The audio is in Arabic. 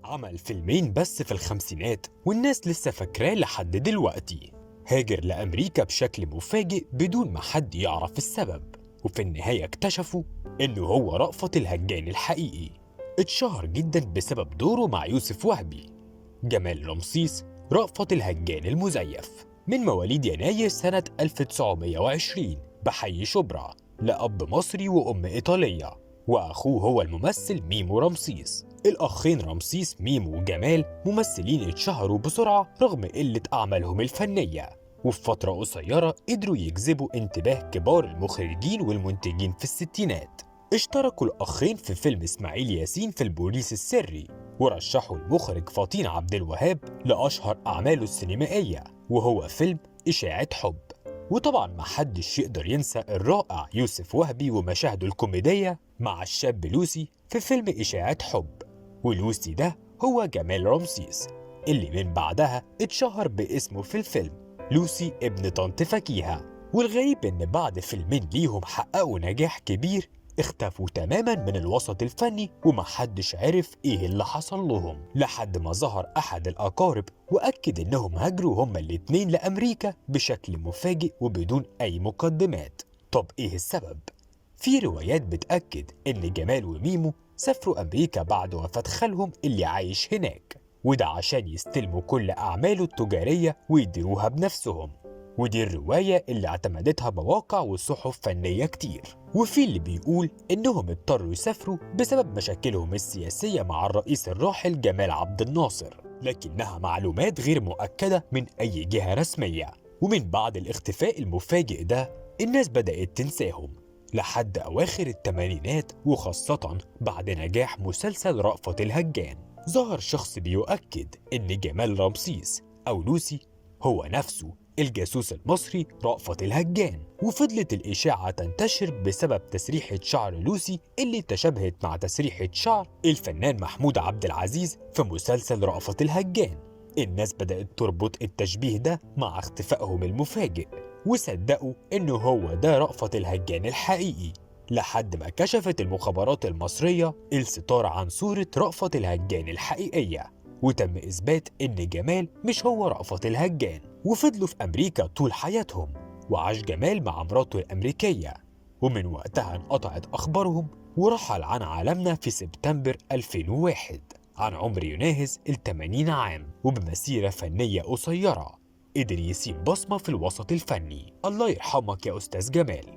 عمل فيلمين بس في الخمسينات والناس لسه فاكراه لحد دلوقتي. هاجر لأمريكا بشكل مفاجئ بدون ما حد يعرف السبب، وفي النهاية اكتشفوا إنه هو رأفت الهجان الحقيقي. اتشهر جدا بسبب دوره مع يوسف وهبي. جمال رمسيس رأفت الهجان المزيف، من مواليد يناير سنة 1920 بحي شبرا، لأب مصري وأم إيطالية، وأخوه هو الممثل ميمو رمسيس. الأخين رمسيس ميمو وجمال ممثلين اتشهروا بسرعة رغم قلة أعمالهم الفنية، وفي فترة قصيرة قدروا يجذبوا انتباه كبار المخرجين والمنتجين في الستينات. اشتركوا الأخين في فيلم إسماعيل ياسين في البوليس السري، ورشحوا المخرج فطين عبد الوهاب لأشهر أعماله السينمائية وهو فيلم إشاعة حب. وطبعا محدش يقدر ينسى الرائع يوسف وهبي ومشاهده الكوميدية مع الشاب لوسي في فيلم إشاعة حب. ولوسي ده هو جمال رمسيس اللي من بعدها اتشهر باسمه في الفيلم لوسي ابن طنط فكيهة. والغريب ان بعد فيلمين ليهم حققوا نجاح كبير اختفوا تماما من الوسط الفني ومحدش عرف ايه اللي حصل لهم، لحد ما ظهر احد الاقارب واكد انهم هاجروا هما الاتنين لامريكا بشكل مفاجئ وبدون اي مقدمات. طب ايه السبب؟ في روايات بتأكد ان جمال وميمو سافروا امريكا بعد وفاة خالهم اللي عايش هناك، وده عشان يستلموا كل اعماله التجارية ويديروها بنفسهم. ودي الرواية اللي اعتمدتها مواقع وصحف فنية كتير. وفي اللي بيقول إنهم اضطروا يسافروا بسبب مشاكلهم السياسية مع الرئيس الراحل جمال عبد الناصر، لكنها معلومات غير مؤكدة من أي جهة رسمية. ومن بعد الاختفاء المفاجئ ده الناس بدأت تنساهم لحد أواخر الثمانينات، وخاصة بعد نجاح مسلسل رأفت الهجان ظهر شخص بيؤكد إن جمال رمسيس أو لوسي هو نفسه الجاسوس المصري رأفت الهجان. وفضلت الإشاعة تنتشر بسبب تسريحة شعر لوسي اللي تشابهت مع تسريحة شعر الفنان محمود عبد العزيز في مسلسل رأفت الهجان. الناس بدأت تربط التشبيه ده مع اختفائهم المفاجئ، وصدقوا إنه هو ده رأفت الهجان الحقيقي، لحد ما كشفت المخابرات المصرية الستار عن صورة رأفت الهجان الحقيقية، وتم إثبات إن جمال مش هو رأفت الهجان. وفضلوا في أمريكا طول حياتهم، وعاش جمال مع مراته الأمريكية، ومن وقتها انقطعت أخبارهم. ورحل عن عالمنا في سبتمبر 2001 عن عمر يناهز 80 عام، وبمسيرة فنية قصيرة قدر يسيب بصمة في الوسط الفني. الله يرحمك يا أستاذ جمال.